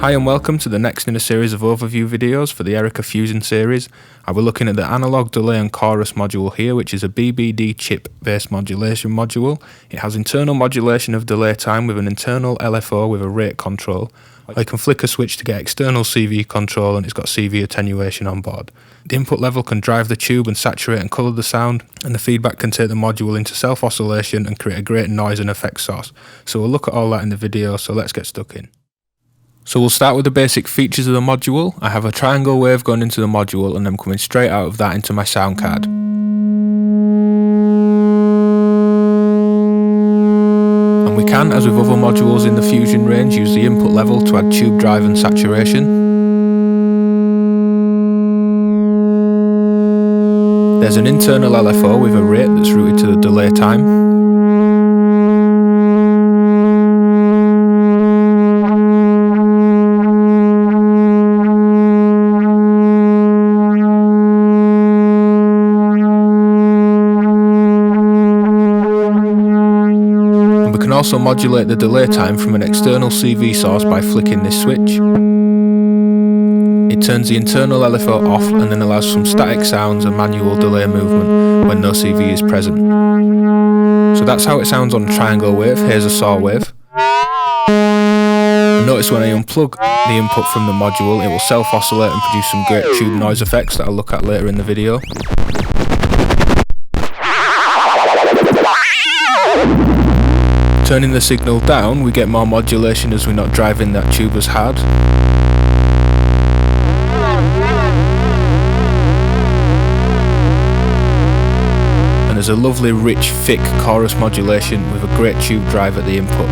Hi and welcome to the next in a series of overview videos for the Erica Fusion Series. I will looking at the analog delay and chorus module here, which is a BBD chip based modulation module. It has internal modulation of delay time with an internal LFO with a rate control. I can flick a switch to get external CV control, and it's got CV attenuation on board. The input level can drive the tube and saturate and colour the sound, and the feedback can take the module into self-oscillation and create a great noise and effect source. So we'll look at all that in the video, so let's get stuck in. So we'll start with the basic features of the module. I have a triangle wave going into the module and I'm coming straight out of that into my sound card. And we can, as with other modules in the Fusion range, use the input level to add tube drive and saturation. There's an internal LFO with a rate that's routed to the delay time. We can also modulate the delay time from an external CV source by flicking this switch. It turns the internal LFO off and then allows some static sounds and manual delay movement when no CV is present. So that's how it sounds on a triangle wave. Here's a saw wave. And notice when I unplug the input from the module, it will self-oscillate and produce some great tube noise effects that I'll look at later in the video. Turning the signal down, we get more modulation as we're not driving that tube as hard. And there's a lovely, rich, thick chorus modulation with a great tube drive at the input.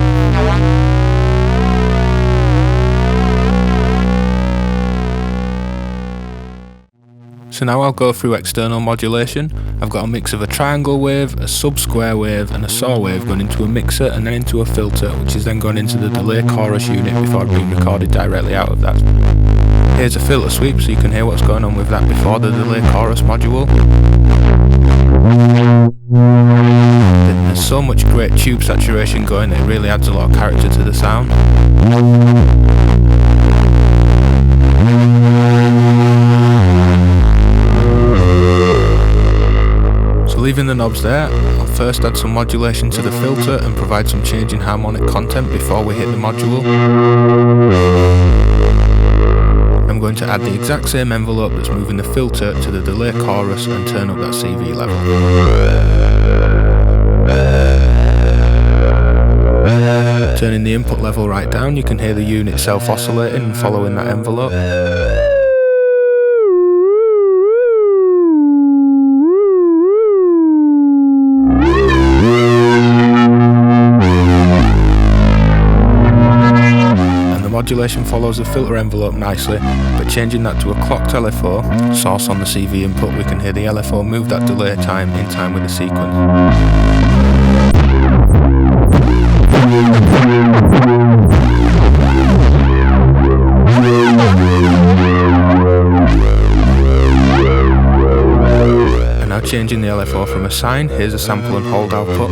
So now I'll go through external modulation. I've got a mix of a triangle wave, a sub-square wave and a saw wave going into a mixer and then into a filter, which is then going into the delay chorus unit before being recorded directly out of that. Here's a filter sweep so you can hear what's going on with that before the delay chorus module. There's so much great tube saturation going that it really adds a lot of character to the sound. Leaving the knobs there, I'll first add some modulation to the filter and provide some change in harmonic content before we hit the module. I'm going to add the exact same envelope that's moving the filter to the delay chorus and turn up that CV level. Turning the input level right down, you can hear the unit self-oscillating and following that envelope. Modulation follows the filter envelope nicely, but changing that to a clocked LFO source on the CV input, we can hear the LFO move that delay time in time with the sequence. And now changing the LFO from a sine, here's a sample and hold output.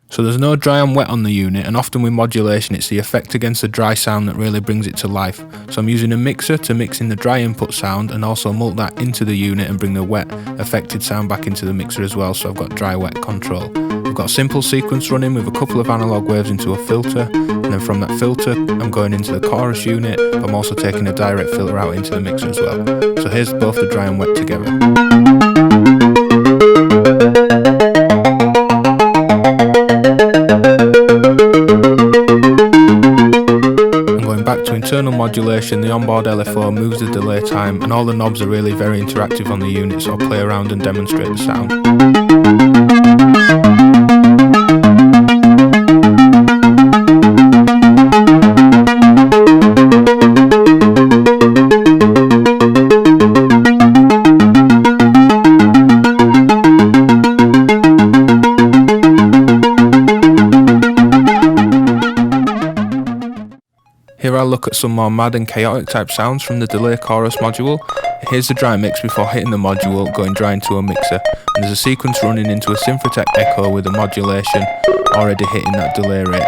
So there's no dry and wet on the unit, and often with modulation it's the effect against the dry sound that really brings it to life. So I'm using a mixer to mix in the dry input sound and also mult that into the unit and bring the wet affected sound back into the mixer as well, so I've got dry wet control. I've got a simple sequence running with a couple of analog waves into a filter, and then from that filter I'm going into the chorus unit, but I'm also taking a direct filter out into the mixer as well. So here's both the dry and wet together. Internal modulation, the onboard LFO moves the delay time, and all the knobs are really very interactive on the unit, so I'll play around and demonstrate the sound. Here I'll look look at some more mad and chaotic type sounds from the delay chorus module. Here's the dry mix before hitting the module, going dry into a mixer, and there's a sequence running into a Synthetech echo with a modulation already hitting that delay rate.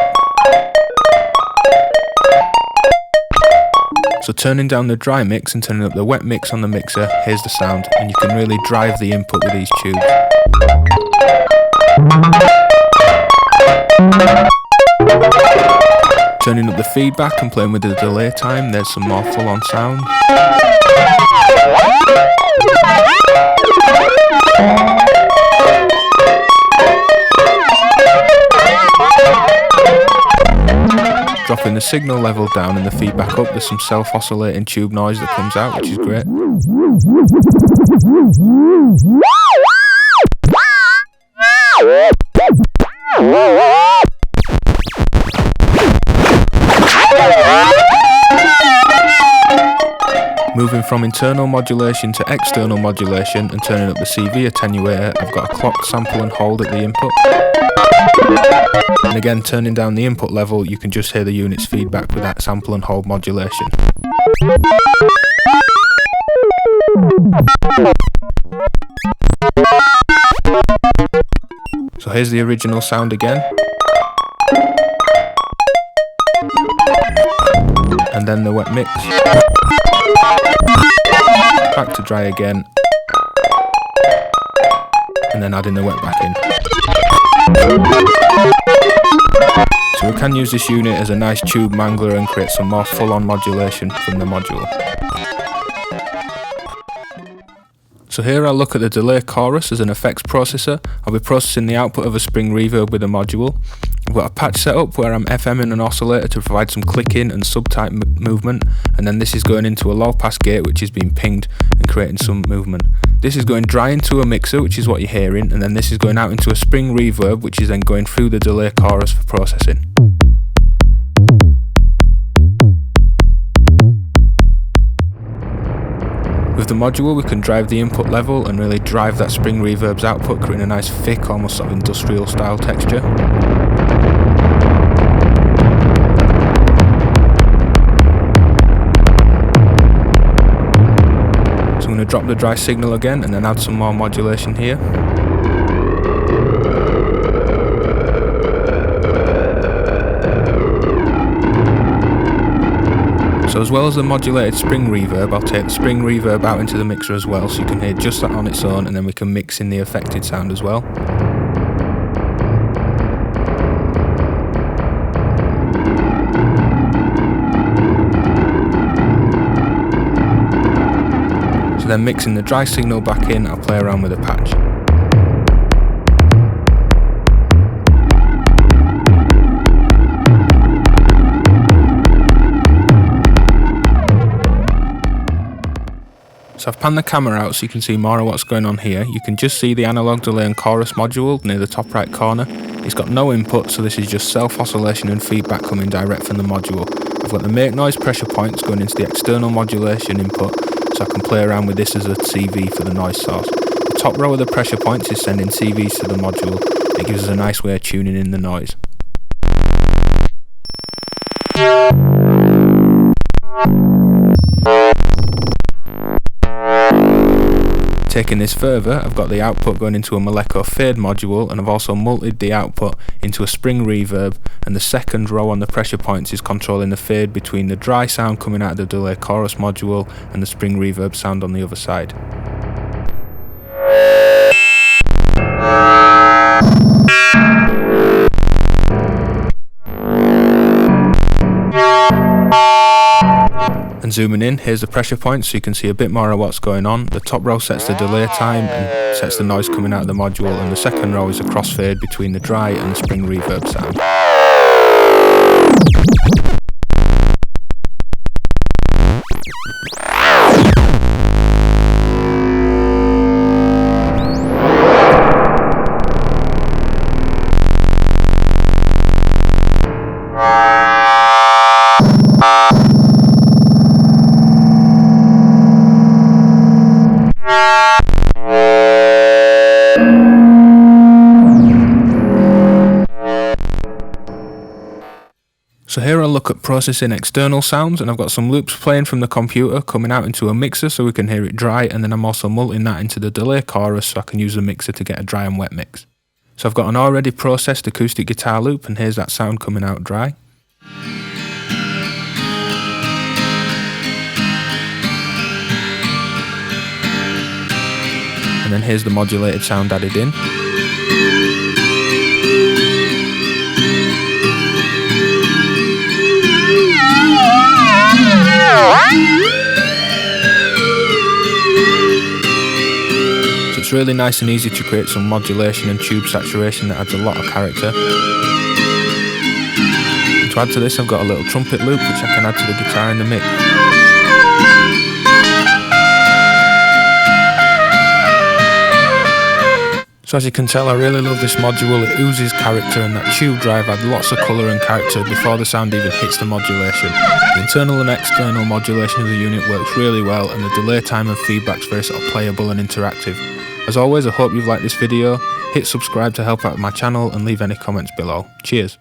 So turning down the dry mix and turning up the wet mix on the mixer, here's the sound, and you can really drive the input with these tubes. Turning up the feedback and playing with the delay time, there's some more full on sound. Dropping the signal level down and the feedback up, there's some self-oscillating tube noise that comes out, which is great. Moving from internal modulation to external modulation and turning up the CV attenuator, I've got a clock sample and hold at the input. And again, turning down the input level, you can just hear the unit's feedback with that sample and hold modulation. So here's the original sound again. And then the wet mix. Back to dry again. And then adding the wet back in. So we can use this unit as a nice tube mangler and create some more full-on modulation from the module. So here I'll look at the delay chorus as an effects processor. I'll be processing the output of a spring reverb with a module. I've got a patch set up where I'm FMing an oscillator to provide some clicking and subtype movement, and then this is going into a low pass gate which is being pinged and creating some movement. This is going dry into a mixer, which is what you're hearing, and then this is going out into a spring reverb, which is then going through the delay chorus for processing. With the module we can drive the input level and really drive that spring reverb's output, creating a nice thick, almost sort of industrial style texture. So I'm going to drop the dry signal again and then add some more modulation here. So as well as the modulated spring reverb, I'll take the spring reverb out into the mixer as well, so you can hear just that on its own, and then we can mix in the affected sound as well. So then mixing the dry signal back in, I'll play around with a patch. So I've panned the camera out so you can see more of what's going on here. You can just see the analog delay and chorus module near the top right corner. It's got no input, so this is just self-oscillation and feedback coming direct from the module. I've got the make noise pressure points going into the external modulation input, so I can play around with this as a CV for the noise source. The top row of the pressure points is sending CVs to the module. It gives us a nice way of tuning in the noise. Taking this further, I've got the output going into a Moleco fade module, and I've also multed the output into a spring reverb, and the second row on the pressure points is controlling the fade between the dry sound coming out of the delay chorus module and the spring reverb sound on the other side. And zooming in, here's the pressure points so you can see a bit more of what's going on. The top row sets the delay time and sets the noise coming out of the module, and the second row is a crossfade between the dry and the spring reverb sound. So here I'll look at processing external sounds, and I've got some loops playing from the computer coming out into a mixer so we can hear it dry, and then I'm also multing that into the delay chorus so I can use the mixer to get a dry and wet mix. So I've got an already processed acoustic guitar loop, and here's that sound coming out dry. And then here's the modulated sound added in. So it's really nice and easy to create some modulation and tube saturation that adds a lot of character. And to add to this, I've got a little trumpet loop which I can add to the guitar in the mix. So as you can tell, I really love this module. It oozes character, and that tube drive adds lots of colour and character before the sound even hits the modulation. The internal and external modulation of the unit works really well, and the delay time and feedback's very sort of playable and interactive. As always, I hope you've liked this video. Hit subscribe to help out my channel and leave any comments below. Cheers!